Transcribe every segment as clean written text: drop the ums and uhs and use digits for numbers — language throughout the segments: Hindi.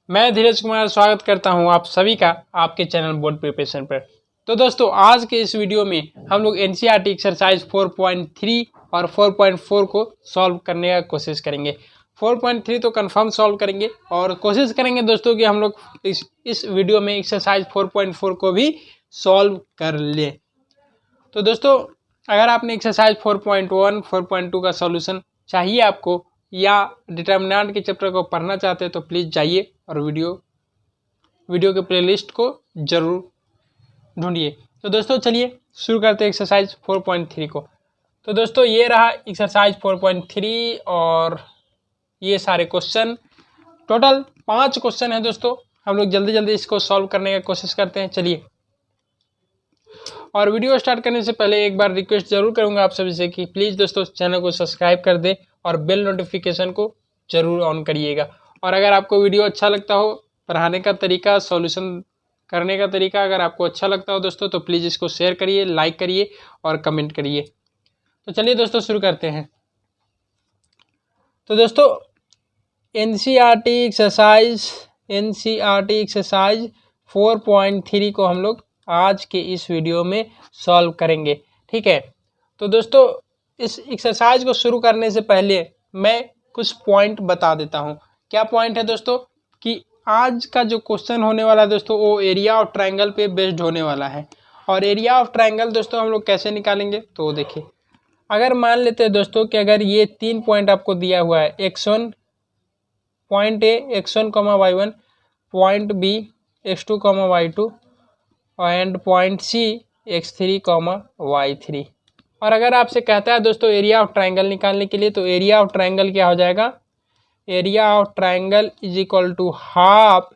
मैं धीरज कुमार स्वागत करता हूं आप सभी का आपके चैनल बोर्ड प्रिपरेशन पर। तो दोस्तों आज के इस वीडियो में हम लोग एनसीईआरटी एक्सरसाइज 4.3 और 4.4 को सॉल्व करने का कोशिश करेंगे। 4.3 तो कंफर्म सॉल्व करेंगे और कोशिश करेंगे दोस्तों कि हम लोग इस वीडियो में एक्सरसाइज 4.4 को भी सॉल्व कर ले। तो दोस्तों अगर आपने एक्सरसाइज 4.1, 4.2 का सॉल्यूशन चाहिए आपको या डिटर्मिनेंट के चैप्टर को पढ़ना चाहते हैं तो प्लीज़ जाइए और वीडियो के प्लेलिस्ट को जरूर ढूंढिए। तो दोस्तों चलिए शुरू करते हैं एक्सरसाइज 4.3 को। तो दोस्तों ये रहा एक्सरसाइज 4.3 और ये सारे क्वेश्चन, टोटल 5 क्वेश्चन है दोस्तों। हम लोग जल्दी जल्दी इसको सॉल्व करने का कोशिश करते हैं। चलिए, और वीडियो स्टार्ट करने से पहले एक बार रिक्वेस्ट जरूर करूंगा आप सभी से कि प्लीज़ दोस्तों चैनल को सब्सक्राइब कर दें और बेल नोटिफिकेशन को जरूर ऑन करिएगा। और अगर आपको वीडियो अच्छा लगता हो, पढ़ाने का तरीका, सॉल्यूशन करने का तरीका अगर आपको अच्छा लगता हो दोस्तों तो प्लीज़ इसको शेयर करिए, लाइक करिए और कमेंट करिए। तो चलिए दोस्तों शुरू करते हैं। तो दोस्तों एनसीईआरटी एक्सरसाइज 4.3 को हम लोग आज के इस वीडियो में सॉल्व करेंगे, ठीक है। तो दोस्तों इस एक्सरसाइज को शुरू करने से पहले मैं कुछ पॉइंट बता देता हूं। क्या पॉइंट है दोस्तों कि आज का जो क्वेश्चन होने वाला है दोस्तों वो एरिया ऑफ ट्रायंगल पे बेस्ड होने वाला है। और एरिया ऑफ ट्रायंगल दोस्तों हम लोग कैसे निकालेंगे तो देखिए, अगर मान लेते हैं दोस्तों कि अगर ये 3 पॉइंट आपको दिया हुआ है, x1 point A x1, y1, point B x2, y2 and point C x3, y3। और अगर आपसे कहता है दोस्तों एरिया ऑफ ट्रायंगल निकालने के लिए तो एरिया ऑफ ट्रायंगल क्या हो जाएगा, area of triangle is equal to half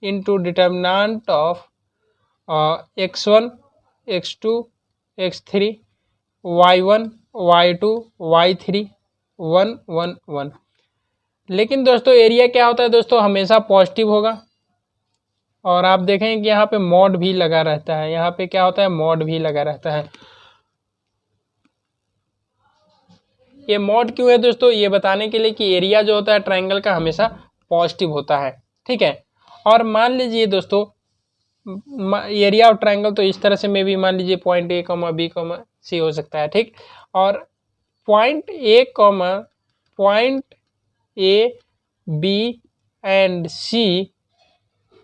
into determinant of x1, x2, x3, y1, y2, y3, 1, 1, 1। लेकिन दोस्तों एरिया क्या होता है दोस्तों, हमेशा पॉजिटिव होगा। और आप देखें कि यहाँ पे मॉड भी लगा रहता है, यहाँ पे क्या होता है, मॉड भी लगा रहता है। ये मॉड क्यों है दोस्तों, ये बताने के लिए कि एरिया जो होता है ट्रायंगल का हमेशा पॉजिटिव होता है, ठीक है। और मान लीजिए दोस्तों एरिया ऑफ ट्रायंगल तो इस तरह से में भी मान लीजिए पॉइंट ए, बी, सी हो सकता है, ठीक। और point A, B and C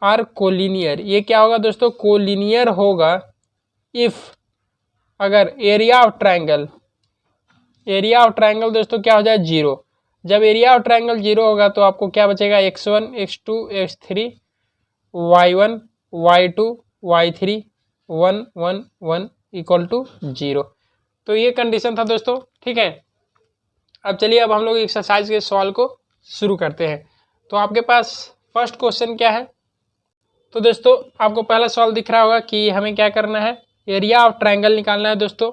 are collinear. ये क्या होगा दोस्तों, कोलिनियर होगा इफ अगर एरिया ऑफ ट्रायंगल दोस्तों क्या हो जाए, 0। जब एरिया ऑफ ट्रायंगल 0 होगा तो आपको क्या बचेगा, x1, x2, x3, y1, y2, y3, 1, 1, 1 equal to 0। तो ये कंडीशन था दोस्तों, ठीक है। अब चलिए अब हम लोग एक्सरसाइज के सवाल को शुरू करते हैं। तो आपके पास फर्स्ट क्वेश्चन क्या है, तो दोस्तों आपको पहला सवाल दिख रहा होगा कि हमें क्या करना है, एरिया ऑफ ट्रायंगल निकालना है दोस्तों।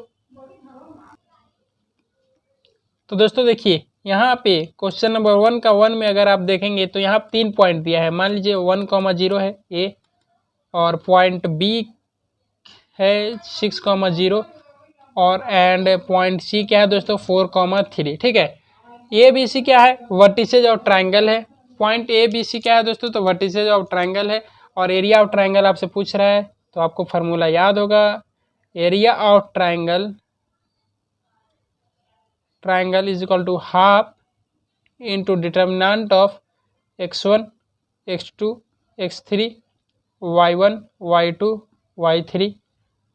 तो दोस्तों देखिए यहाँ पे क्वेश्चन नंबर 1 का 1 में अगर आप देखेंगे तो यहाँ 3 पॉइंट दिया है। मान लीजिए 1, 0 है ए, और पॉइंट बी है 6, 0 और एंड पॉइंट सी क्या है दोस्तों, 4, 3, ठीक है। ए बी सी क्या है, वर्टिसेज ऑफ ट्रायंगल है। पॉइंट ए बी सी क्या है दोस्तों, तो वर्टिसेज ऑफ ट्रायंगल है। और एरिया ऑफ ट्रायंगल आपसे पूछ रहा है तो आपको फार्मूला याद होगा, area of triangle is equal to half into determinant of x1, x2, x3, y1, y2, y3,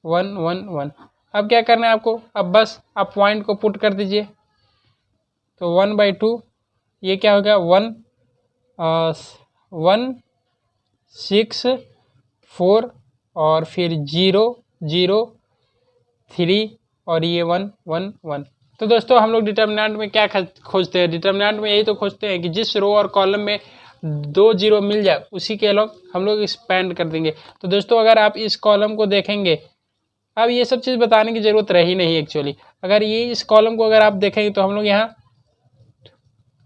1, 1, 1। अब क्या करना है आपको, अब बस आप पॉइंट को पुट कर दीजिए। तो 1/2 ये क्या हो गया, 1, 6, 4 और फिर 0, 0, 3 और ये 1, 1, 1। तो दोस्तों हम लोग डिटर्मिनेंट में क्या खोजते हैं, डिटर्मिनेंट में यही तो खोजते हैं कि जिस रो और कॉलम में 2 0 मिल जाए उसी के अलॉन्ग हम लोग एक्सपेंड कर देंगे। तो दोस्तों अगर आप इस कॉलम को देखेंगे, अब ये सब चीज़ बताने की ज़रूरत रही नहीं एक्चुअली। अगर ये इस कॉलम को अगर आप देखेंगे तो हम लोग यहाँ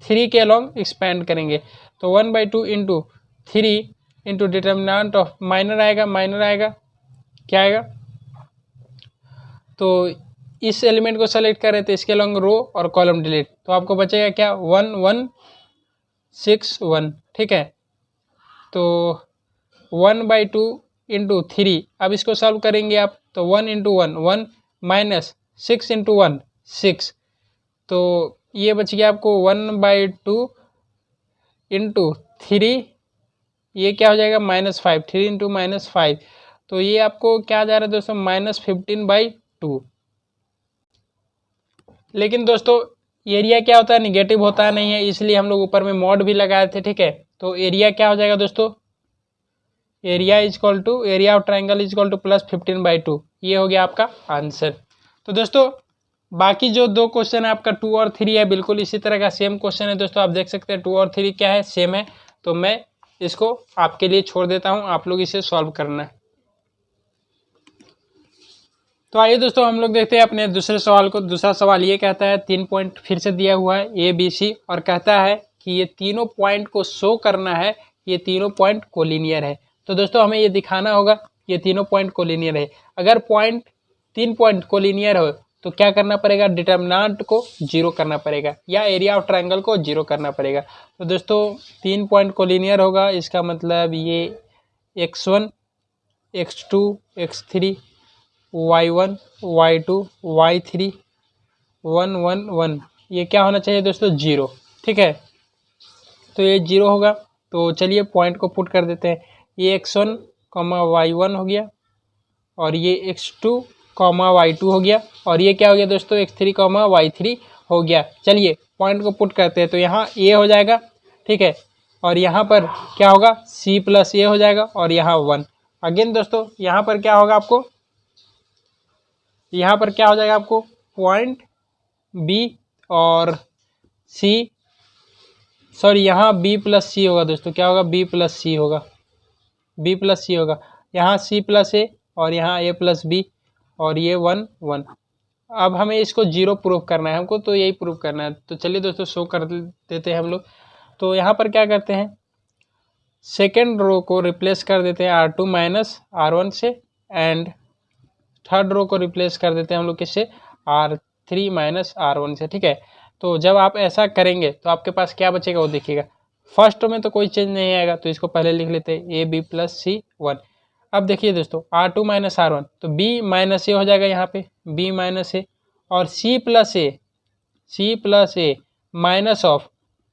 3 के अलॉन्ग एक्सपेंड करेंगे। तो 1/2 into 3 into determinant of minor आएगा क्या आएगा, तो इस एलिमेंट को सेलेक्ट करें तो इसके अलॉन्ग रो और कॉलम डिलीट, तो आपको बचेगा क्या, 1, 1, 6, 1, ठीक है। तो 1/2 इंटू 3। अब इसको सॉल्व करेंगे आप तो 1 इंटू 1 1 माइनस 6 इंटू 1 6, तो ये बच गया आपको 1/2 इंटू 3, ये क्या हो जाएगा -5, 3 इंटू -5, तो ये आपको क्या जा रहा है दोस्तों -15/2। लेकिन दोस्तों एरिया क्या होता है, निगेटिव होता नहीं है, इसलिए हम लोग ऊपर में मॉड भी लगाए थे, ठीक है। तो एरिया क्या हो जाएगा दोस्तों, area of triangle is equal to +15/2, ये हो गया आपका आंसर। तो दोस्तों बाकी जो दो क्वेश्चन है आपका 2 और 3 है, बिल्कुल इसी तरह का सेम क्वेश्चन है दोस्तों, आप देख सकते हैं 2 और 3 क्या है, सेम है। तो मैं इसको आपके लिए छोड़ देता हूं, आप लोग इसे सॉल्व करना है। तो आइए दोस्तों हम लोग देखते हैं अपने दूसरे सवाल को। दूसरा सवाल ये कहता है 3 पॉइंट फिर से दिया हुआ है ABC, और कहता है कि ये तीनों पॉइंट को शो करना है, ये तीनों पॉइंट कोलिनियर है। तो दोस्तों हमें ये दिखाना होगा ये तीनों पॉइंट कोलिनियर है। अगर 3 पॉइंट कोलिनियर हो तो क्या करना पड़ेगा, डिटर्मिनेंट को 0 करना पड़ेगा या एरिया ऑफ ट्रायंगल को 0 करना पड़ेगा। तो दोस्तों 3 पॉइंट कोलिनियर होगा, इसका मतलब ये x1 x2 x3 y1 y2 y3 1 1 1, ये क्या होना चाहिए दोस्तों 0, ठीक है। तो ये 0 होगा। तो चलिए पॉइंट को पुट कर देते हैं, ये x1 y1 हो गया, और ये x2 y2 हो गया, और ये क्या हो गया दोस्तों x3 y3 हो गया। चलिए पॉइंट को पुट करते हैं, तो यहाँ a हो जाएगा, ठीक है, और यहाँ पर क्या होगा c प्लस a हो जाएगा, और यहाँ 1। अगेन दोस्तों यहाँ पर क्या होगा आपको, यहाँ पर क्या हो जाएगा आपको पॉइंट b और c, सॉरी यहाँ b प्लस c होगा दोस्तों, क्या होगा b प्लस c होगा, b प्लस c होगा, यहाँ c प्लस a और यहाँ a प्लस b, और ये 1 1। अब हमें इसको 0 प्रूव करना है, हमको तो यही प्रूव करना है। तो चलिए दोस्तों शो कर देते हैं हम लोग। तो यहाँ पर क्या करते हैं, सेकेंड रो को रिप्लेस कर देते हैं R2 माइनस R1 से, एंड थर्ड रो को रिप्लेस कर देते हैं हम लोग किससे, R3 माइनस R1 से, ठीक है। तो जब आप ऐसा करेंगे तो आपके पास क्या बचेगा वो देखिएगा। फर्स्ट रो में तो कोई चेंज नहीं आएगा, तो इसको पहले लिख लेते हैं AB प्लस C 1। अब देखिए दोस्तों R2 माइनस R1, तो B माइनस ए हो जाएगा यहाँ पे, B माइनस ए, और C plus A minus of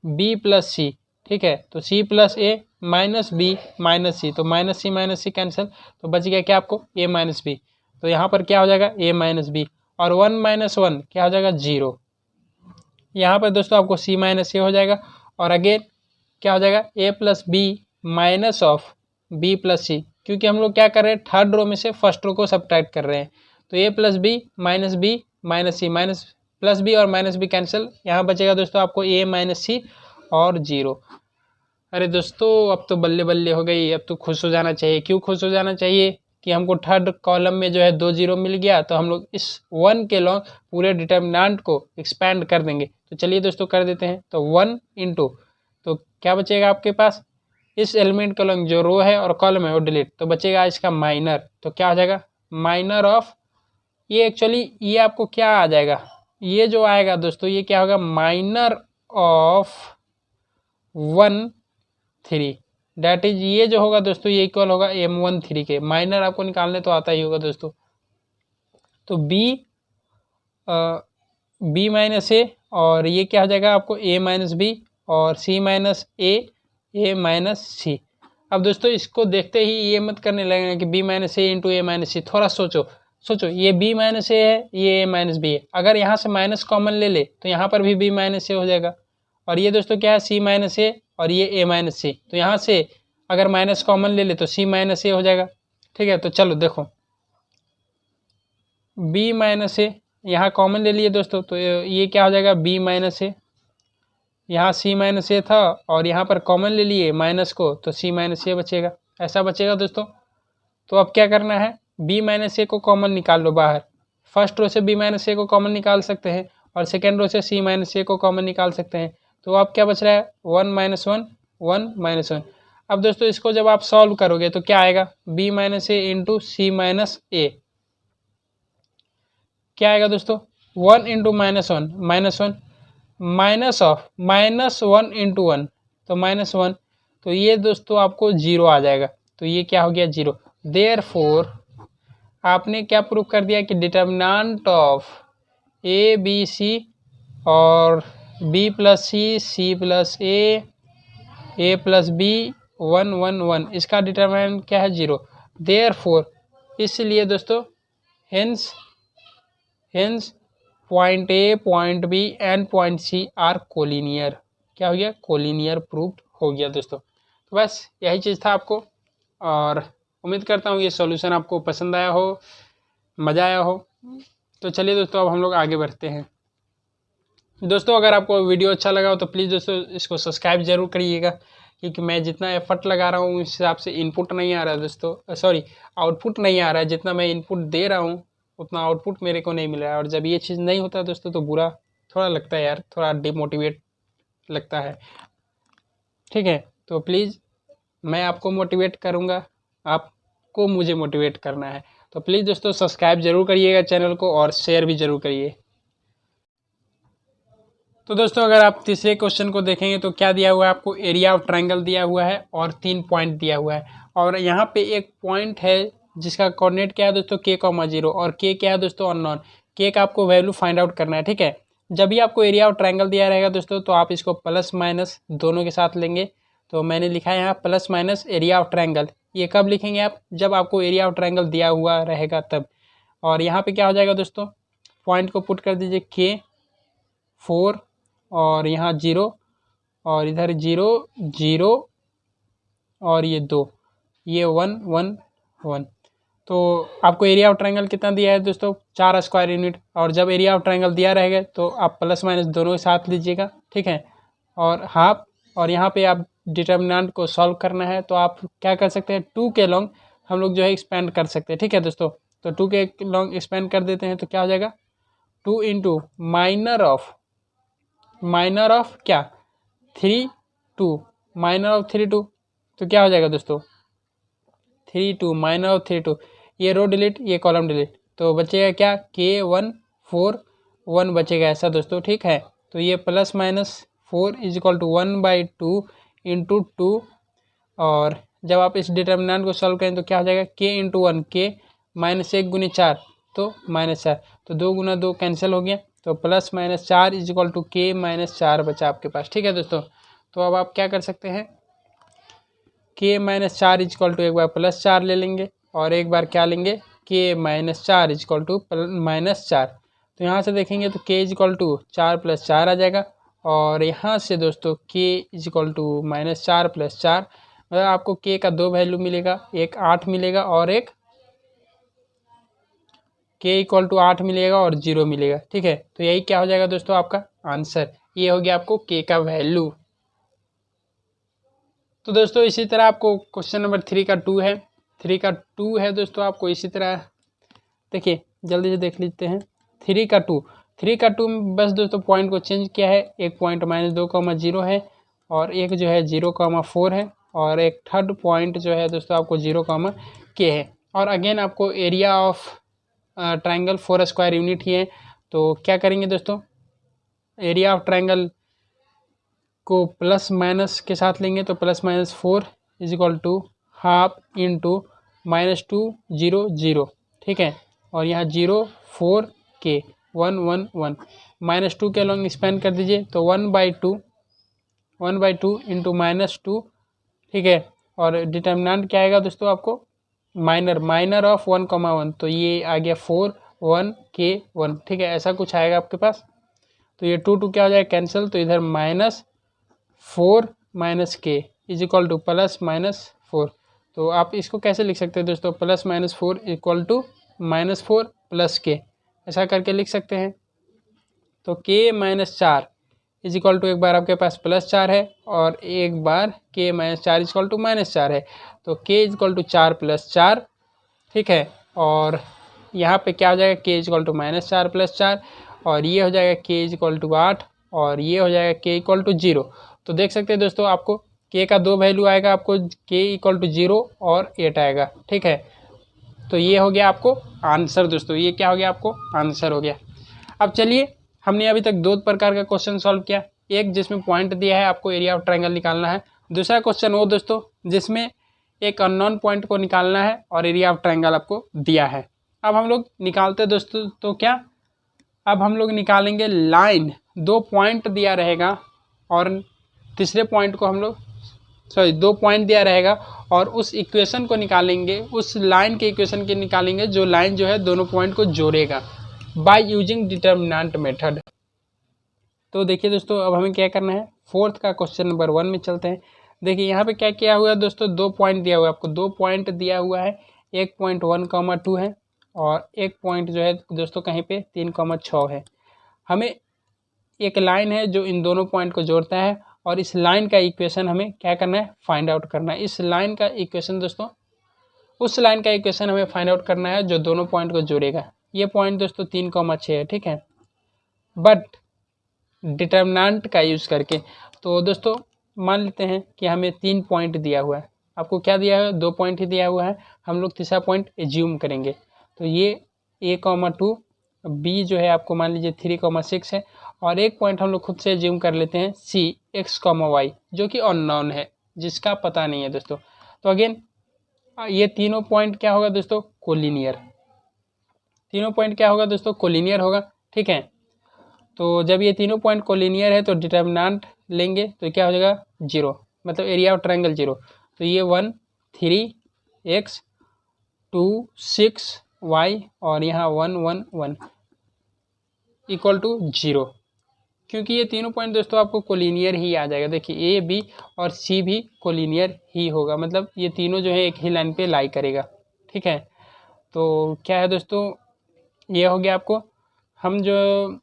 B plus C, ठीक है। तो C प्लस ए माइनस B माइनस C, तो माइनस C कैंसिल, तो बच गया क्या आपको A माइनस B। तो यहाँ पर क्या हो जाएगा A माइनस B, और 1 माइनस 1 क्या हो जाएगा 0। यहाँ पर दोस्तों आपको C माइनस ए हो जाएगा, और अगेन क्या हो जाएगा A plus B minus of B plus C, क्योंकि हम लोग क्या कर रहे हैं थर्ड रो में से फर्स्ट रो को सब्ट्रैक्ट कर रहे हैं। तो A plus B minus C, minus plus B और माइनस B कैंसिल, यहाँ बचेगा दोस्तों आपको A माइनस C और 0। अरे दोस्तों अब तो बल्ले बल्ले हो गई, अब तो खुश हो जाना चाहिए। क्यों खुश हो जाना चाहिए कि हमको थर्ड कॉलम में जो है 2 0 मिल गया, तो हम लोग इस 1 के लॉन्ग पूरे डिटर्मिनेंट को एक्सपैंड कर देंगे। तो चलिए दोस्तों कर देते हैं, तो 1 इंटू, तो क्या बचेगा आपके पास, इस एलिमेंट का लॉन्ग जो रो है और कॉलम है वो डिलीट, तो बचेगा इसका माइनर, तो क्या हो जाएगा माइनर ऑफ, ये एक्चुअली ये आपको क्या आ जाएगा, ये जो आएगा दोस्तों ये क्या होगा माइनर ऑफ 1 3, डैट इज ये जो होगा दोस्तों ये इक्वल होगा M13 के। माइनर आपको निकालने तो आता ही होगा दोस्तों। तो B माइनस ए, और ये क्या हो जाएगा आपको A माइनस बी, और C माइनस A माइनस सी। अब दोस्तों इसको देखते ही ये मत करने लगेगा कि B minus A into A minus C. थोड़ा सोचो ये B माइनस ए है, ये A माइनस बी है, अगर यहाँ से माइनस कॉमन ले ले तो यहाँ पर भी B माइनस ए हो जाएगा, और ये दोस्तों क्या है C माइनस ए, और ये A माइनस सी, तो यहाँ से अगर माइनस कॉमन ले ले तो C माइनस ए हो जाएगा, ठीक है। तो चलो देखो B माइनस ए यहाँ कॉमन ले लिए दोस्तों, तो ये क्या हो जाएगा B माइनस ए, यहाँ C माइनस ए था और यहाँ पर कॉमन ले लिए माइनस को, तो C माइनस ए बचेगा, ऐसा बचेगा दोस्तों। तो अब क्या करना है, B माइनस ए को कॉमन निकाल लो बाहर। फर्स्ट रो से B माइनस ए को कॉमन निकाल सकते हैं, और सेकेंड रो से C माइनस ए को कॉमन निकाल सकते हैं। तो अब क्या बच रहा है 1 माइनस 1 1 माइनस 1। अब दोस्तों इसको जब आप सॉल्व करोगे तो क्या आएगा B minus A into C minus ए, क्या आएगा दोस्तों 1 into minus 1 minus of minus 1 into 1, तो माइनस 1 तो ये दोस्तों आपको 0 आ जाएगा। तो ये क्या हो गया 0। देयरफॉर आपने क्या प्रूव कर दिया कि determinant of A B C और B plus C plus A plus B 1 1 1 इसका डिटर्मिनेंट क्या है 0। देयरफॉर इसलिए दोस्तों hence point A point B and point C are collinear. क्या हो गया कोलिनियर प्रूव्ड हो गया दोस्तों। तो बस यही चीज़ था आपको, और उम्मीद करता हूँ ये सॉल्यूशन आपको पसंद आया हो, मज़ा आया हो। तो चलिए दोस्तों अब हम लोग आगे बढ़ते हैं। दोस्तों अगर आपको वीडियो अच्छा लगा हो तो प्लीज़ दोस्तों इसको सब्सक्राइब जरूर करिएगा, क्योंकि मैं जितना एफर्ट लगा रहा हूँ उस हिसाब से इनपुट नहीं आ रहा है दोस्तों, सॉरी आउटपुट नहीं आ रहा है। जितना मैं इनपुट दे रहा हूँ उतना आउटपुट मेरे को नहीं मिल रहा है, और जब ये चीज़ नहीं होता दोस्तों तो बुरा थोड़ा लगता है यार, थोड़ा डिमोटिवेट लगता है। ठीक है, तो प्लीज़ मैं आपको मोटिवेट करूँगा, आपको मुझे मोटिवेट करना है। तो प्लीज़ दोस्तों सब्सक्राइब जरूर करिएगा चैनल को, और शेयर भी जरूर करिए। तो दोस्तों अगर आप तीसरे क्वेश्चन को देखेंगे तो क्या दिया हुआ है आपको, एरिया ऑफ ट्रायंगल दिया हुआ है और 3 पॉइंट दिया हुआ है, और यहाँ पे एक पॉइंट है जिसका कोऑर्डिनेट क्या है दोस्तों k,0 और k क्या है दोस्तों अननोन। k का आपको वैल्यू फाइंड आउट करना है। ठीक है, जब भी आपको एरिया ऑफ ट्रायंगल दिया रहेगा दोस्तों तो आप इसको प्लस माइनस दोनों के साथ लेंगे। तो मैंने लिखा है यहाँ plus minus area of triangle. ये कब लिखेंगे आप, जब आपको एरिया ऑफ ट्रायंगल दिया हुआ रहेगा तब। और यहाँ पे क्या हो जाएगा दोस्तों, पॉइंट को पुट कर दीजिए k 4 और यहाँ 0 और इधर 0 0 और ये 2, ये 1 1 1। तो आपको एरिया ऑफ ट्रायंगल कितना दिया है दोस्तों 4 स्क्वायर यूनिट, और जब एरिया ऑफ ट्रायंगल दिया रहेगा तो आप प्लस माइनस दोनों के साथ लीजिएगा। ठीक है, और हाफ, और यहाँ पे आप डिटर्मिनेंट को सॉल्व करना है तो आप क्या कर सकते हैं 2 के लॉन्ग हम लोग जो है एक्सपेंड कर सकते हैं। ठीक है दोस्तों, तो 2 के लॉन्ग एक्सपेंड कर देते हैं तो क्या हो जाएगा 2 इंटू माइनर ऑफ क्या 3 2 माइनर ऑफ 3 2, तो क्या हो जाएगा दोस्तों 3 2 माइनर ऑफ 3 2। ये रो डिलीट ये कॉलम डिलीट, तो बचेगा क्या k1 4 1 बचेगा ऐसा दोस्तों। ठीक है, तो ये plus minus 4 is equal to 1/2 into 2, और जब आप इस डिटर्मिनेंट को सॉल्व करें तो क्या हो जाएगा k इंटू 1 k माइनस 1 गुनी 4 तो माइनस 4, तो 2 गुना 2 कैंसिल हो गया, तो plus minus 4 is equal to k minus 4 बचा आपके पास। ठीक है दोस्तों, तो अब आप क्या कर सकते हैं k minus 4 is equal to एक बार प्लस 4 ले लेंगे और एक बार क्या लेंगे k minus 4 is equal to minus 4। तो यहाँ से देखेंगे तो k is equal to 4 plus 4 आ जाएगा, और यहाँ से दोस्तों k is equal to minus 4 plus 4, मतलब आपको k का 2 वैल्यू मिलेगा, एक 8 मिलेगा और एक k इक्वल टू 8 मिलेगा और 0 मिलेगा। ठीक है, तो यही क्या हो जाएगा दोस्तों आपका आंसर, ये हो गया आपको k का वैल्यू। तो दोस्तों इसी तरह आपको क्वेश्चन नंबर 3 का 2 है दोस्तों, आपको इसी तरह देखिए जल्दी से देख लेते हैं। 3 का 2 में बस दोस्तों पॉइंट को चेंज किया है, एक पॉइंट -2,0 है और एक जो है 0,4 है, और एक थर्ड पॉइंट जो है दोस्तों आपको 0,k है। और अगेन आपको area of triangle 4 square unit ही है, तो क्या करेंगे दोस्तों एरिया ऑफ ट्रायंगल को प्लस माइनस के साथ लेंगे, तो plus minus 4 is equal to half into -2 0 0। ठीक है, और यहाँ 0 4 k 1 1 1 -2 के लॉन्ग एक्सपेंड कर दीजिए, तो 1/2 इंटू -2। ठीक है, और डिटर्मिनेंट क्या आएगा दोस्तों आपको माइनर ऑफ 1,1, तो ये आ गया 4 1 k 1। ठीक है, ऐसा कुछ आएगा आपके पास, तो ये 2 क्या हो जाएगा कैंसिल, तो इधर -4 -k इज इक्वल टू +-4। तो आप इसको कैसे लिख सकते हैं दोस्तों +-4 इक्वल टू -4 + k, ऐसा करके लिख सकते हैं। तो k - 4 इज इक्वल टू एक बार आपके पास +4 है और एक बार k - 4 इज इक्वल टू -4 है, तो k इज इक्वल टू 4 + 4। ठीक है, और यहाँ पे क्या हो जाएगा k इज इक्वल टू -4 + 4, और ये हो जाएगा k इज इक्वल टू 8, और ये हो जाएगा k इक्वल टू 0। तो देख सकते हैं दोस्तों आपको k का 2 वैल्यू आएगा, आपको k इक्वल टू 0 और 8 आएगा। ठीक है, तो ये हो गया आपको आंसर दोस्तों, ये क्या हो गया आपको आंसर हो गया। अब चलिए हमने अभी तक 2 प्रकार का क्वेश्चन सॉल्व किया, एक जिसमें पॉइंट दिया है आपको एरिया ऑफ ट्रायंगल निकालना है, दूसरा क्वेश्चन वो दोस्तों जिसमें एक अननोन पॉइंट को निकालना है और एरिया ऑफ ट्रायंगल आपको दिया है। अब हम लोग निकालते दोस्तों तो क्या, अब हम लोग निकालेंगे लाइन, 2 पॉइंट दिया रहेगा और तीसरे पॉइंट को हम लोग 2 पॉइंट दिया रहेगा और उस इक्वेशन को निकालेंगे, उस लाइन के इक्वेशन के निकालेंगे जो लाइन जो है दोनों पॉइंट को जोड़ेगा बाय यूजिंग डिटर्मिनेंट मेथड। तो देखिए दोस्तों अब हमें क्या करना है, फोर्थ का क्वेश्चन नंबर 1 में चलते हैं। देखिए यहाँ पे क्या किया हुआ है दोस्तों, 2 पॉइंट दिया हुआ है आपको, 2 पॉइंट दिया हुआ है, एक पॉइंट 1,2 है और एक पॉइंट जो है दोस्तों कहीं पे 3,6 है। हमें एक लाइन है जो इन दोनों पॉइंट को जोड़ता है और इस लाइन का इक्वेशन हमें क्या करना है, फाइंड आउट करना है। इस लाइन का इक्वेशन दोस्तों, उस लाइन का इक्वेशन हमें फाइंड आउट करना है जो दोनों पॉइंट को जोड़ेगा। ये पॉइंट दोस्तों 3,6 है, ठीक है, बट डिटर्मिनेंट का यूज़ करके। तो दोस्तों मान लेते हैं कि हमें 3 पॉइंट दिया हुआ है, आपको क्या दिया है, 2 पॉइंट ही दिया हुआ है, हम लोग तीसरा पॉइंट एज्यूम करेंगे। तो ये A,2, B जो है आपको मान लीजिए 3,6 है और एक पॉइंट हम लोग खुद से एज्यूम कर लेते हैं C, X,Y जो कि अननोन है, जिसका पता नहीं है दोस्तों। तो अगेन ये तीनों पॉइंट क्या होगा दोस्तों, कोलिनियर, तीनों पॉइंट क्या होगा दोस्तों, कोलिनियर होगा, ठीक है। तो जब ये तीनों पॉइंट कोलिनियर है तो डिटर्मिनेंट लेंगे तो क्या हो जाएगा 0, मतलब एरिया ऑफ ट्रायंगल 0। तो ये 1, 3, X, 2, 6, Y और यहाँ 1, 1, 1 इक्वल टू 0, क्योंकि ये तीनों पॉइंट दोस्तों आपको कोलिनियर ही आ जाएगा। देखिए A, B और C भी कोलिनियर ही होगा, मतलब ये तीनों जो है एक ही लाइन पे लाई करेगा, ठीक है। तो क्या है दोस्तों, ये हो गया आपको। हम जो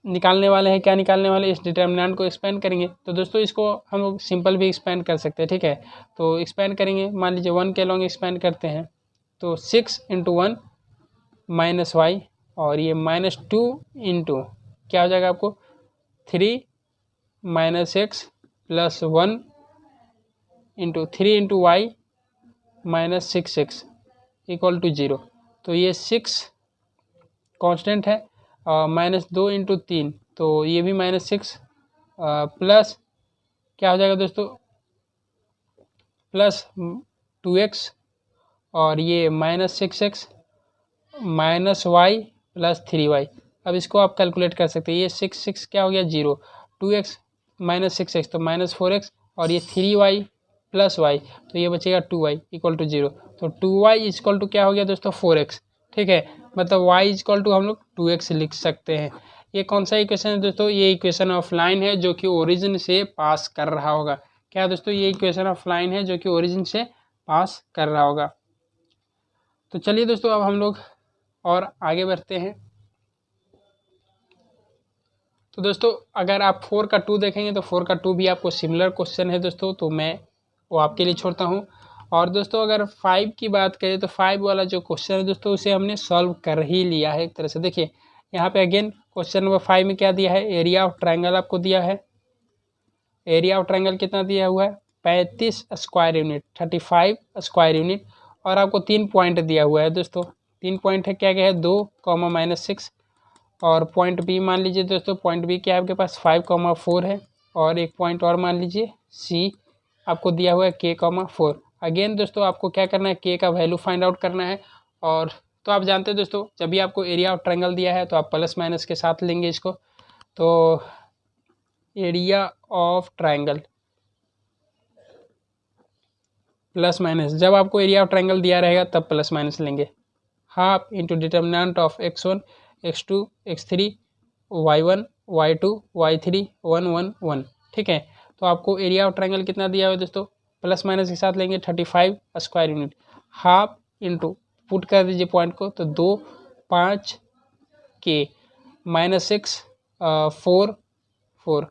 निकालने वाले हैं, क्या निकालने वाले, इस डिटर्मिनेंट को एक्सपेंड करेंगे। तो दोस्तों इसको हम लोग सिंपल भी एक्सपेंड कर सकते हैं, ठीक है। तो एक्सपेंड करेंगे, मान लीजिए 1 के लॉन्ग एक्सपेंड करते हैं तो 6 × 1 - y और ये -2 इंटू क्या हो जाएगा आपको 3 - x + 1 into 3 × y - 6x equal to 0। तो ये 6 कांस्टेंट है, -2 × 3 तो ये भी -6 प्लस क्या हो जाएगा दोस्तों प्लस 2x और ये -6x -y + 3y। अब इसको आप कैलकुलेट कर सकते हैं, ये 6 क्या हो गया 0, 2x -6x तो -4x और ये 3y + y तो ये बचेगा 2y इक्वल टू 0। तो 2y इक्वल टू क्या हो गया दोस्तों 4x, ठीक है, मतलब y इक्वल टू हम लोग 2x लिख सकते हैं। ये कौन सा इक्वेशन है दोस्तों, ये इक्वेशन ऑफ लाइन है जो कि ओरिजिन से पास कर रहा होगा। क्या दोस्तों, ये इक्वेशन ऑफ लाइन है जो कि ओरिजिन से पास कर रहा होगा। तो चलिए दोस्तों अब हम लोग और आगे बढ़ते हैं। तो दोस्तों अगर आप 4 का 2 देखेंगे तो 4 का 2 भी आपको सिमिलर क्वेश्चन है दोस्तों, तो मैं वो आपके लिए छोड़ता हूँ। और दोस्तों अगर 5 की बात करें तो 5 वाला जो क्वेश्चन है दोस्तों उसे हमने सॉल्व कर ही लिया है एक तरह से। देखिए यहाँ पे अगेन क्वेश्चन नंबर 5 में क्या दिया है, एरिया ऑफ ट्रायंगल आपको दिया है। एरिया ऑफ ट्रायंगल कितना दिया हुआ है 35 स्क्वायर यूनिट, 35 स्क्वायर यूनिट और आपको 3 पॉइंट दिया हुआ है दोस्तों। 3 पॉइंट है, क्या क्या है 2, -6 और पॉइंट बी मान लीजिए दोस्तों, पॉइंट बी क्या है आपके पास 5, 4 है और एक पॉइंट और मान लीजिए सी आपको दिया हुआ है K, 4। अगेन दोस्तों आपको क्या करना है, K का वैल्यू फाइंड आउट करना है। और तो आप जानते हैं दोस्तों जब भी आपको एरिया ऑफ ट्रायंगल दिया है तो आप प्लस माइनस के साथ लेंगे इसको। तो area of triangle plus minus, जब आपको एरिया ऑफ ट्रायंगल दिया रहेगा तब प्लस माइनस लेंगे। Half into determinant of x1, x2, x3, y1, y2, y3, 1, 1, 1, ठीक है। तो आपको एरिया ऑफ ट्रायंगल कितना दिया हुआ है दोस्तों, प्लस माइनस के साथ लेंगे 35 square unit. Half into put कर दीजिए पॉइंट को, तो 2, 5 के -6 4 4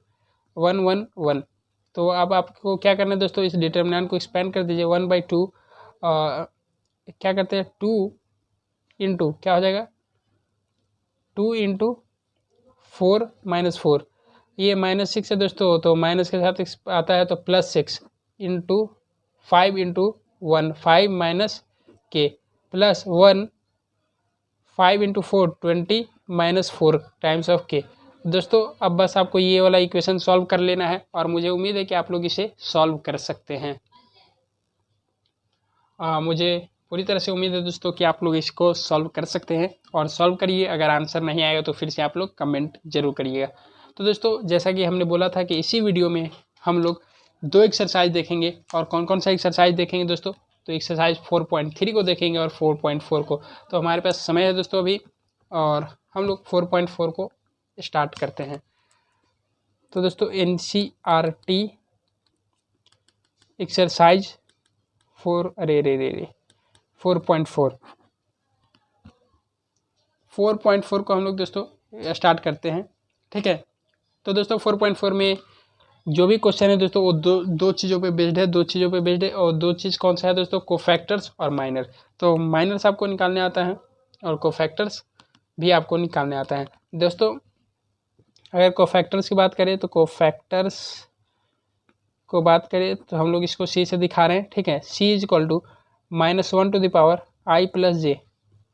1 1 1। तो अब आपको क्या करना है दोस्तों, इस डिटर्मिनेंट को एक्सपेंड कर दीजिए 1/2 क्या करते हैं 2 इंटू क्या हो जाएगा 2 × 4 - 4, ये -6 है दोस्तों, तो माइनस के साथ आता है तो +6 into 5 × 1 5 - k + 1 5 × 4 20 - 4 times of k। दोस्तों अब बस आपको ये वाला इक्वेशन सॉल्व कर लेना है और मुझे उम्मीद है कि आप लोग इसे सॉल्व कर सकते हैं। मुझे पूरी तरह से उम्मीद है दोस्तों कि आप लोग इसको सॉल्व कर सकते हैं, और सॉल्व करिए। अगर आंसर नहीं आएगा तो फिर से आप लोग कमेंट जरूर करिएगा। तो दोस्तों जैसा कि हमने बोला था कि इसी वीडियो में हम लोग 2 एक्सरसाइज देखेंगे। और कौन कौन सा एक्सरसाइज देखेंगे दोस्तों? तो एक्सरसाइज 4.3 को देखेंगे और 4.4 को। तो हमारे पास समय है दोस्तों अभी, और हम लोग 4.4 को स्टार्ट करते हैं। तो दोस्तों NCERT एक्सरसाइज 4.4 को हम लोग दोस्तों स्टार्ट करते हैं। ठीक है, तो दोस्तों 4.4 में जो भी क्वेश्चन है दोस्तों वो दो चीज़ों पे बेस्ड है, और 2 चीज़ कौन सा है दोस्तों? कोफैक्टर्स और माइनर। तो माइनर्स आपको निकालने आता है और कोफैक्टर्स भी आपको निकालने आता है। दोस्तों अगर कोफैक्टर्स की बात करें तो कोफैक्टर्स को बात करें तो हम लोग इसको C से दिखा रहे हैं। ठीक है, C is equal to -1 to the power I plus J.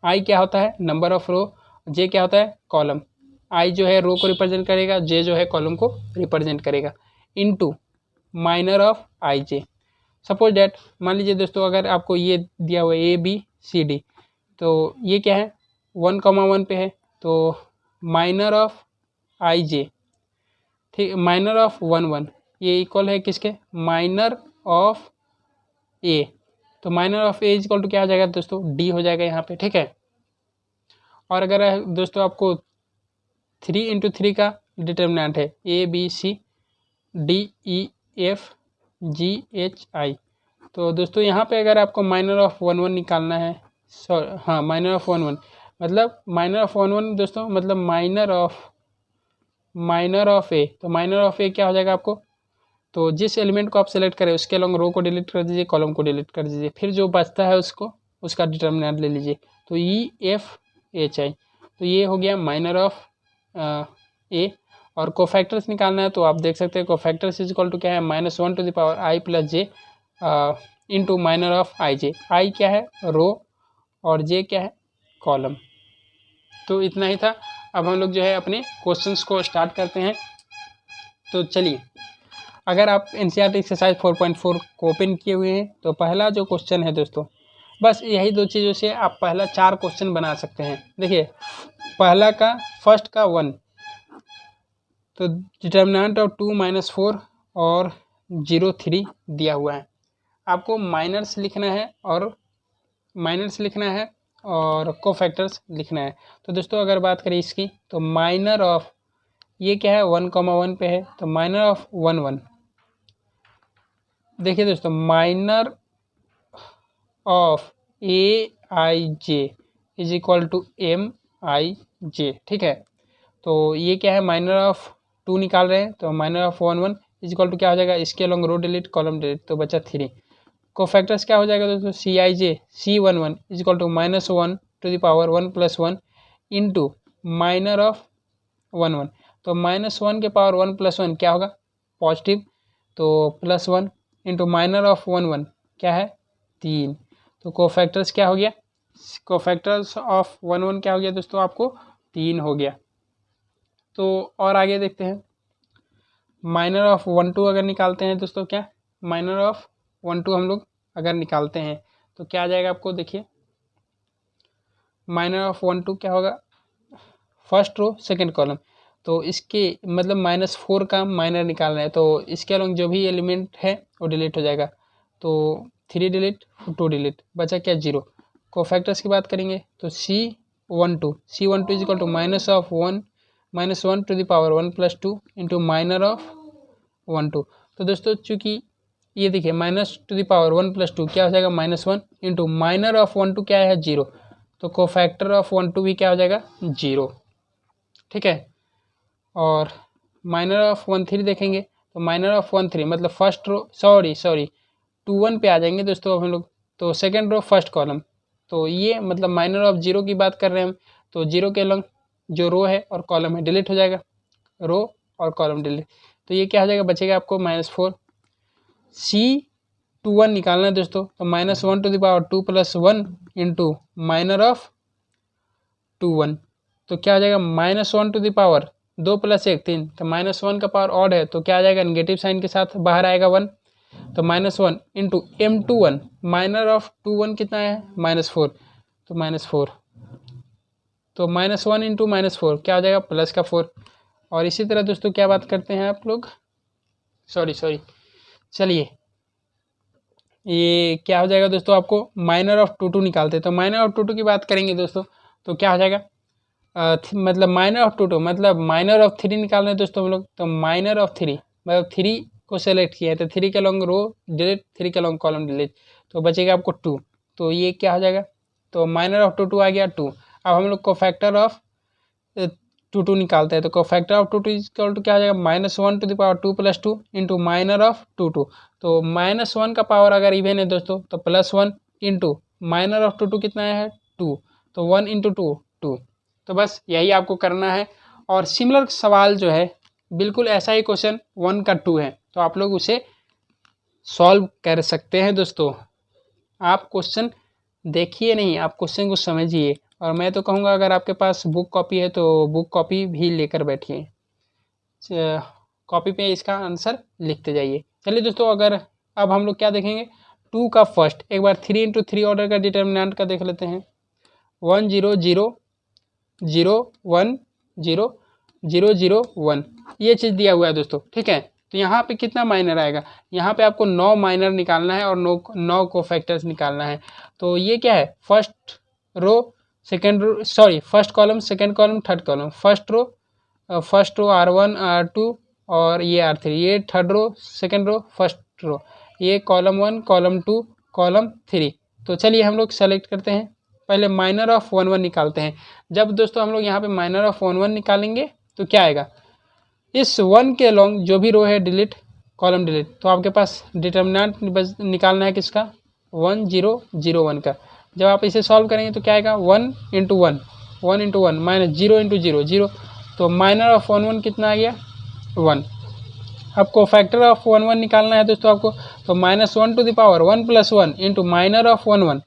I क्या होता है? नंबर ऑफ रो, जे क्या होता है? कॉलम। आई जो है रो को रिप्रेजेंट करेगा, जे जो है कॉलम को रिप्रेजेंट करेगा, into minor of I J. Suppose that मान लीजिए दोस्तों अगर आपको ये दिया हुआ है ABCD, तो ये क्या है? 1,1 पे है, तो माइनर ऑफ आई जे, ठीक, माइनर ऑफ 1,1 ये इक्वल है किसके? Minor of A. तो minor of A is equal to क्या हो जाएगा दोस्तों? D हो जाएगा यहाँ पे। ठीक है, और अगर दोस्तों आपको 3 × 3 का डिटर्मिनेंट है ABCDEFGHI, तो दोस्तों यहाँ पे अगर आपको माइनर ऑफ 1,1 निकालना है, हाँ माइनर ऑफ 1,1 मतलब माइनर ऑफ 1,1 दोस्तों मतलब माइनर ऑफ ए। तो माइनर ऑफ ए क्या हो जाएगा आपको? तो जिस एलिमेंट को आप सेलेक्ट करें उसके अलॉन्ग रो को डिलीट कर दीजिए, कॉलम को डिलीट कर दीजिए, फिर जो बचता है उसका डिटर्मिनेंट ले लीजिए। तो EFHI, तो ये हो गया माइनर ऑफ ए। और कोफैक्टर्स निकालना है तो आप देख सकते हैं कोफैक्टर्स इज इक्वल टू क्या है? -1 to the power I plus J into minor of I J. I क्या है? रो, और जे क्या है? कॉलम। तो इतना ही था। अब हम लोग जो है अपने क्वेश्चंस को स्टार्ट करते हैं। तो चलिए, अगर आप NCERT एक्सरसाइज 4.4 को ओपन किए हुए हैं तो पहला जो क्वेश्चन है दोस्तों, बस यही 2 चीज़ों से आप पहला 4 क्वेश्चन बना सकते हैं। देखिए पहला का फर्स्ट का 1, तो डिटर्मिनेंट ऑफ 2 - 4 और 0 3 दिया हुआ है। आपको माइनर्स लिखना है और कोफैक्टर्स लिखना है। तो दोस्तों अगर बात करें इसकी, तो माइनर ऑफ ये क्या है? 1,1 पे है, तो माइनर ऑफ 1,1। देखिए दोस्तों minor of AIJ is equal to MIJ। ठीक है, तो ये क्या है? माइनर ऑफ 2 निकाल रहे हैं, तो minor of 1,1 is equal to क्या हो जाएगा? इसके along row delete, column delete, तो बचा 3। कोफैक्टर्स क्या हो जाएगा दोस्तों? CIJ C11 is equal to -1 to the power 1 + 1 into minor of 1,1। तो -1 के पावर 1 + 1 क्या होगा? पॉजिटिव, तो +1 इंटू माइनर ऑफ 1,1 क्या है? 3। तो कोफैक्टर्स क्या हो गया? कोफैक्टर्स ऑफ 1,1 क्या हो गया दोस्तों? आपको 3 हो गया। तो और आगे देखते हैं, माइनर ऑफ 1,2 अगर निकालते हैं दोस्तों, क्या माइनर ऑफ 1,2 हम लोग अगर निकालते हैं तो क्या आ जाएगा आपको? देखिए माइनर ऑफ 1,2 क्या होगा? फर्स्ट रो सेकंड कॉलम, तो इसके मतलब -4 का माइनर निकालना है, तो इसके अलॉन्ग जो भी एलिमेंट है वो डिलीट हो जाएगा। तो 3 डिलीट, 2 डिलीट, बचा क्या? 0। कोफैक्टर्स की बात करेंगे तो C12 is equal to -1 to the power 1 + 2 into minor of 1,2। तो दोस्तों चूँकि ये देखिए माइनस टू द पावर 1 + 2 क्या हो जाएगा? -1 इंटू माइनर ऑफ 1,2 क्या है? 0। तो कोफैक्टर ऑफ 1,2 भी क्या हो जाएगा? 0। ठीक है, और माइनर ऑफ 1,3 देखेंगे तो माइनर ऑफ 1,3 मतलब फर्स्ट रो, सॉरी 2,1 पे आ जाएंगे दोस्तों हम लोग, तो सेकंड रो फर्स्ट कॉलम। तो ये मतलब माइनर ऑफ 0 की बात कर रहे हैं हम, तो 0 के अलॉन्ग जो रो है और कॉलम है डिलीट हो जाएगा, रो और कॉलम डिलीट। तो ये क्या हो जाएगा? बचेगा आपको -4। C21 निकालना है दोस्तों, तो -1 to the power 2 + 1 into minor of 2,1, तो क्या हो जाएगा? -1 टू द पावर 2 + 1 3, तो -1 का पावर ऑड है तो क्या आ जाएगा? नेगेटिव साइन के साथ बाहर आएगा 1, तो -1 इंटू m21, माइनर ऑफ 2 1 कितना है -4, तो -4, तो -1 इंटू -4 क्या हो जाएगा प्लस का 4। और इसी तरह दोस्तों क्या बात करते हैं आप लोग, सॉरी चलिए ये क्या हो जाएगा दोस्तों, आपको माइनर ऑफ 2 2 निकालते हैं। तो माइनर ऑफ 2 2 की बात करेंगे दोस्तों, तो क्या हो जाएगा मतलब माइनर ऑफ 2 2 मतलब माइनर ऑफ 3 निकाल रहे हैं दोस्तों हम लोग। तो माइनर ऑफ 3 मतलब 3 को सेलेक्ट किया है, तो 3 के लॉन्ग रो डिलीट, 3 के लॉन्ग कॉलम डिलीट, तो बचेगा आपको 2। तो ये क्या हो जाएगा, तो माइनर ऑफ 2 2 आ गया 2। अब हम लोग को फैक्टर ऑफ 2 2 निकालते हैं, तो कोफैक्टर ऑफ 2 2 इक्वल टू क्या हो जाएगा -1 to the power 2 + 2 into minor of 2 2। तो -1 का पावर अगर इवन है दोस्तों तो +1 इंटू माइनर ऑफ 2 2 कितना है 2, तो 1 इंटू 2 2। तो बस यही आपको करना है। और सिमिलर सवाल जो है बिल्कुल ऐसा ही क्वेश्चन 1 का 2 है, तो आप लोग उसे सॉल्व कर सकते हैं दोस्तों। आप क्वेश्चन देखिए नहीं, आप क्वेश्चन को समझिए। और मैं तो कहूँगा अगर आपके पास बुक कॉपी है तो बुक कॉपी भी लेकर बैठिए, कॉपी पे इसका आंसर लिखते जाइए। चलिए दोस्तों, अगर अब हम लोग क्या देखेंगे 2 का फर्स्ट, एक बार 3 इंटू 3 ऑर्डर का डिटर्मिनेंट का देख लेते हैं। 1 0 0 0 1 0 0 0 1 ये चीज़ दिया हुआ है दोस्तों, ठीक है। तो यहाँ पे कितना माइनर आएगा, यहाँ पे आपको 9 माइनर निकालना है और 9 कोफैक्टर्स निकालना है। तो ये क्या है, first row second row, sorry first column second column third column, first row R1 R2 और ये R3, ये third row second row first row, ये कॉलम 1 कॉलम 2 कॉलम 3। तो चलिए हम लोग सेलेक्ट करते हैं, पहले माइनर ऑफ 1 1 निकालते हैं। जब दोस्तों हम लोग यहाँ पे माइनर ऑफ 1 1 निकालेंगे तो क्या आएगा, इस 1 के लॉन्ग जो भी रो है डिलीट, कॉलम डिलीट। तो आपके पास डिटर्मिनेंट निकालना है किसका 1 0 0 1 का। जब आप इसे सॉल्व करेंगे तो क्या आएगा 1 इंटू 1 1 इंटू 1 माइनस 0 इंटू 0 0। तो माइनर ऑफ 1 1 कितना आ गया 1। आपको फैक्टर ऑफ 1 1 निकालना है दोस्तों आपको, तो -1 to the power 1 + 1 into minor of 1 1।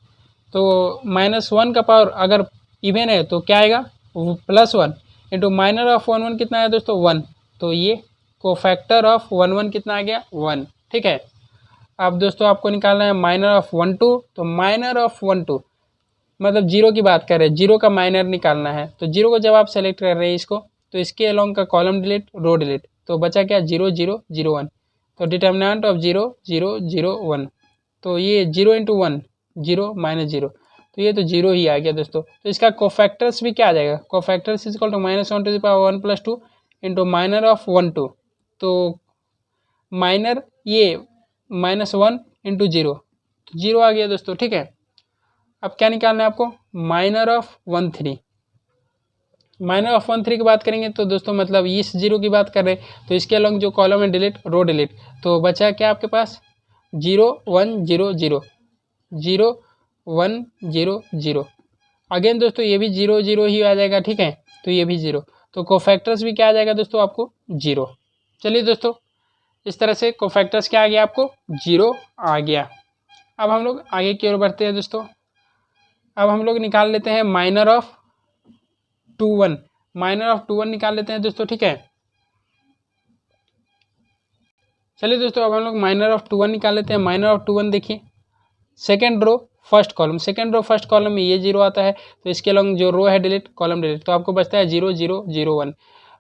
तो -1 का पावर अगर इवन है तो क्या आएगा +1 इंटू माइनर ऑफ 1 1 कितना है दोस्तों 1। तो ये कोफैक्टर ऑफ 1 1 कितना आ गया 1, ठीक है। अब दोस्तों आपको निकालना है माइनर ऑफ 1 2। तो माइनर ऑफ 1 2 मतलब 0 की बात कर रहे हैं, 0 का माइनर निकालना है। तो 0 को जब आप सेलेक्ट कर रहे हैं इसको, तो इसके अलोंग का कॉलम डिलीट रो डिलीट, तो बचा क्या 0 0 0 1। तो डिटर्मिनेंट ऑफ 0 0 0 1, तो ये 0 इंटू 1 0 -0, तो ये तो 0 ही आ गया दोस्तों। तो इसका कोफैक्टर्स भी क्या आ जाएगा, cofactors is equal to -1 to the power 1 + 2 into minor of 1 2। तो माइनर ये -1 इंटू 0, तो 0 आ गया दोस्तों, ठीक है। अब क्या निकालना है आपको माइनर ऑफ 1 3। माइनर ऑफ 1 3 की बात करेंगे तो दोस्तों मतलब इस 0 की बात कर रहे हैं, तो इसके अलॉन्ग जो कॉलम है डिलीट रो डिलीट। तो बचा क्या आपके पास 0 1 0 0 0 1 0 0। अगेन दोस्तों ये भी 0 0 ही आ जाएगा, ठीक है। तो ये भी 0, तो कोफैक्टर्स भी क्या आ जाएगा दोस्तों आपको 0। चलिए दोस्तों, इस तरह से कोफैक्टर्स क्या आ गया आपको 0 आ गया। अब हम लोग आगे की ओर बढ़ते हैं दोस्तों। अब हम लोग निकाल लेते हैं माइनर ऑफ 2 1, माइनर ऑफ 2 1 निकाल लेते हैं दोस्तों, ठीक है। चलिए दोस्तों, अब हम लोग माइनर ऑफ 2 1 निकाल लेते हैं। माइनर ऑफ 2 1 देखिए, second row first column, second row first column में ये 0 आता है, तो इसके लॉन्ग जो रो है डिलीट कॉलम डिलीट, तो आपको बचता है 0 0 0 1,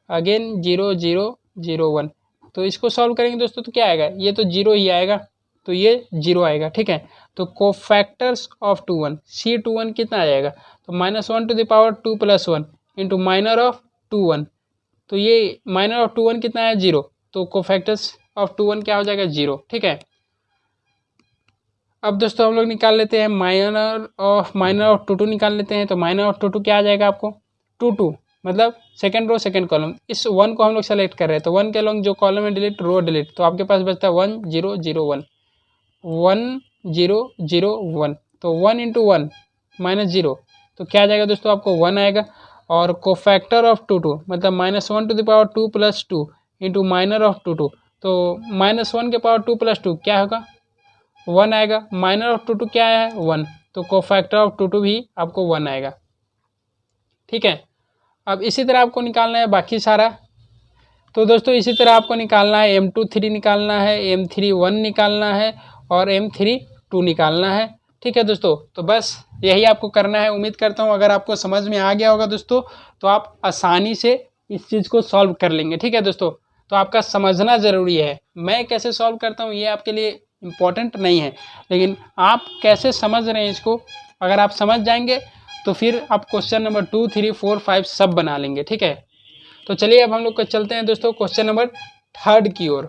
अगेन 0 0 0 1। तो इसको सॉल्व करेंगे दोस्तों तो क्या आएगा, ये तो 0 ही आएगा, तो ये 0 आएगा, ठीक है। तो कोफैक्टर्स ऑफ 2 1 C21 कितना आ जाएगा, तो -1 to the power 2 + 1 into minor of 2 1। तो ये माइनर ऑफ 2 1 कितना है 0, तो कोफैक्टर्स ऑफ 2 1 क्या हो जाएगा 0, ठीक है। अब दोस्तों हम लोग निकाल लेते हैं माइनर ऑफ 2 2 निकाल लेते हैं। तो माइनर ऑफ 2 2 क्या आ जाएगा आपको 2 2 मतलब सेकेंड रो सेकेंड कॉलम, इस 1 को हम लोग सेलेक्ट कर रहे हैं, तो 1 के लॉन्ग जो कॉलम है डिलीट रो डिलीट, तो आपके पास बचता है 1 0 0 1 1 0 0 1। तो 1 इंटू 1 -0, तो क्या आ जाएगा दोस्तों आपको 1 आएगा। और कोफैक्टर ऑफ 2 2 मतलब -1 to the power 2 + 2 into minor of 2 2, तो -1 के पावर 2 + 2 क्या होगा 1 आएगा। माइनर ऑफ 2 2 क्या है 1, तो कोफैक्टर ऑफ 2 2 भी आपको 1 आएगा, ठीक है। अब इसी तरह आपको निकालना है बाकी सारा। तो दोस्तों इसी तरह आपको निकालना है M23 निकालना है, M31 निकालना है और M32 निकालना है। ठीक है दोस्तों, तो बस यही आपको करना है। उम्मीद करता हूँ अगर आपको समझ में आ गया होगा दोस्तों, तो आप आसानी से इस चीज़ को सॉल्व कर लेंगे। ठीक है दोस्तों, तो आपका समझना ज़रूरी है। मैं कैसे सॉल्व करता हूँ ये आपके लिए इम्पोर्टेंट नहीं है, लेकिन आप कैसे समझ रहे हैं इसको, अगर आप समझ जाएंगे तो फिर आप क्वेश्चन नंबर 2, 3, 4, 5 सब बना लेंगे। ठीक है, तो चलिए अब हम लोग को चलते हैं दोस्तों क्वेश्चन नंबर 3 की ओर।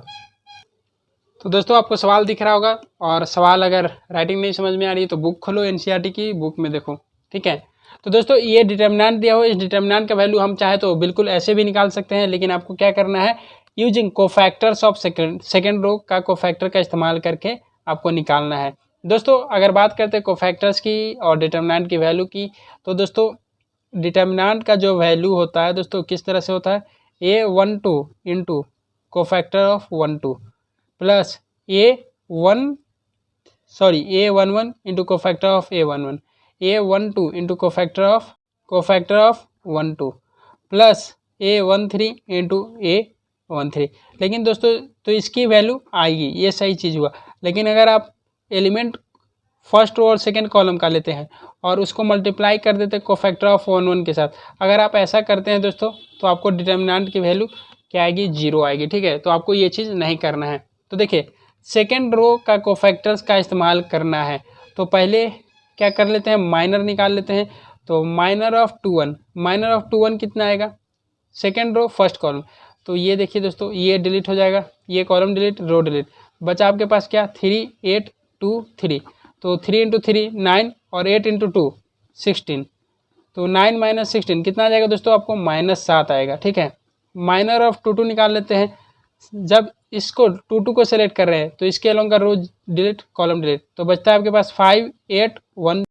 तो दोस्तों आपको सवाल दिख रहा होगा, और सवाल अगर राइटिंग नहीं समझ में आ रही है तो बुक खोलो, एनसीईआरटी की बुक में देखो। ठीक है, तो दोस्तों ये डिटर्मिनेंट दिया हो, इस डिटर्मिनेंट का वैल्यू हम चाहे तो बिल्कुल ऐसे भी निकाल सकते हैं, लेकिन आपको क्या करना है, using cofactors of second row का कोफैक्टर का इस्तेमाल करके आपको निकालना है। दोस्तों अगर बात करते हैं कोफैक्टर्स की और डिटर्मिनेंट की वैल्यू की, तो दोस्तों डिटर्मिनेंट का जो वैल्यू होता है दोस्तों किस तरह से होता है, A12 into cofactor of 12 plus A11 into cofactor of A11, A12 into cofactor of 12 plus A13 into A13। लेकिन दोस्तों तो इसकी वैल्यू आएगी, ये सही चीज़ हुआ। लेकिन अगर आप एलिमेंट फर्स्ट रो और सेकेंड कॉलम का लेते हैं और उसको मल्टीप्लाई कर देते हैं कोफैक्टर ऑफ 1 के साथ, अगर आप ऐसा करते हैं दोस्तों तो आपको डिटर्मिनेंट की वैल्यू क्या आएगी, 0 आएगी। ठीक है, तो आपको ये चीज़ नहीं करना है। तो देखिए सेकेंड रो का कोफैक्टर्स का इस्तेमाल करना है, तो पहले क्या कर लेते हैं, माइनर निकाल लेते हैं। तो माइनर ऑफ 21 कितना आएगा, सेकेंड रो फर्स्ट कॉलम। तो ये देखिए दोस्तों ये डिलीट हो जाएगा, ये कॉलम डिलीट, रो डिलीट, बचा आपके पास क्या 3, 8, 2, 3। तो 3 इंटू 3 9 और 8 इंटू 2 16। तो 9 माइनस 16 कितना आ जाएगा दोस्तों, आपको -7 आएगा। ठीक है, माइनर ऑफ 2 निकाल लेते हैं। जब इसको 2 को सेलेक्ट कर रहे हैं तो इसके अलोंग का रो डिलीट, कॉलम डिलीट, तो बचता है आपके पास 5, 8, 1।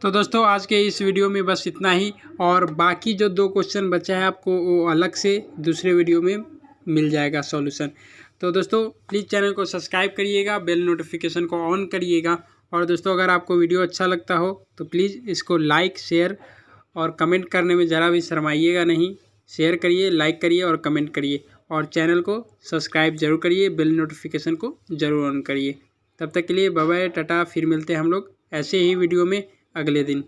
तो दोस्तों आज के इस वीडियो में बस इतना ही, और बाकी जो 2 क्वेश्चन बचा है आपको वो अलग से दूसरे वीडियो में मिल जाएगा सॉल्यूशन। तो दोस्तों प्लीज़ चैनल को सब्सक्राइब करिएगा, बेल नोटिफिकेशन को ऑन करिएगा। और दोस्तों अगर आपको वीडियो अच्छा लगता हो तो प्लीज़ इसको लाइक, शेयर और कमेंट करने में ज़रा भी शर्माइएगा नहीं। शेयर करिए, लाइक करिए और कमेंट करिए, और चैनल को सब्सक्राइब जरूर करिए, बेल नोटिफिकेशन को ज़रूर ऑन करिए। तब तक के लिए बाय बाय, टाटा। फिर मिलते हैं हम लोग ऐसे ही वीडियो में अगले दिन।